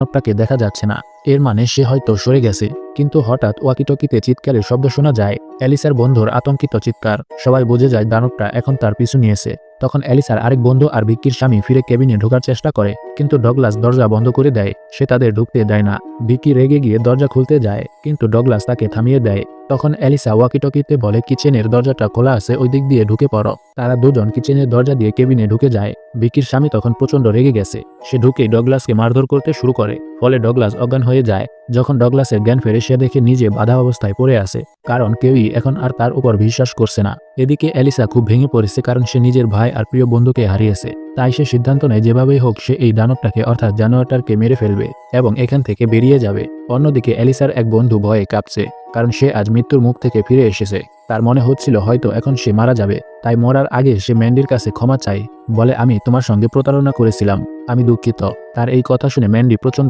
দানবটাকে দেখা যাচ্ছে না। এর মানে সে হয়তো সরে গেছে। কিন্তু হঠাৎ ওয়াকিটকিতে চিৎকারের শব্দ শোনা যায়। অ্যালিসার বন্ধুর আতঙ্কিত চিৎকার। সবাই বুঝে যায় দানবটা এখন তার পিছু নিয়েছে। তখন অ্যালিসার আরেক বন্ধু আর ভিক্কির স্বামী ফিরে কেবিনে ঢোকার চেষ্টা করে, কিন্তু ডগলাস দরজা বন্ধ করে দেয়। সে তাদের ঢুকতে দেয় না। ভিক্কি রেগে গিয়ে দরজা খুলতে যায়, কিন্তু ডগলাস তাকে থামিয়ে দেয়। তখন অ্যালিসা ওয়াকিটকিতে বলে কিচেনের দরজাটা খোলা আছে, ওই দিক দিয়ে ঢুকে পড়ো। তারা দুজন কিচেনের দরজা দিয়ে কেবিনে ঢুকে যায়। ভিক্কির স্বামী তখন প্রচন্ড রেগে গেছে। সে ঢুকে ডগলাসকে মারধর করতে শুরু করে, ফলে ডগলাস অজ্ঞান হয়ে যায়। যখন ডগলাসের জ্ঞান ফেরে সে দেখে নিজে বাধা অবস্থায় পড়ে আছে, কারণ কেউই এখন আর তার উপর বিশ্বাস করছে না। এদিকে অ্যালিসা খুব ভেঙে পড়েছে, কারণ সে নিজের ভাই আর প্রিয় বন্ধুকে হারিয়েছে। তাই সে সিদ্ধান্ত নেয় যেভাবেই হোক সে এই দানবটাকে অর্থাৎ জানোয়ারটাকে মেরে ফেলবে এবং এখান থেকে বেরিয়ে যাবে। অন্যদিকে অ্যালিসার এক বন্ধু ভয়ে কাঁপছে, কারণ সে আজ মৃত্যুর মুখ থেকে ফিরে এসেছে। তার মনে হচ্ছিল হয়তো এখন সে মারা যাবে। তাই মরার আগে সে ম্যান্ডির কাছে ক্ষমা চায়, বলে আমি তোমার সঙ্গে প্রতারণা করেছিলাম, আমি দুঃখিত। তার এই কথা শুনে ম্যান্ডি প্রচন্ড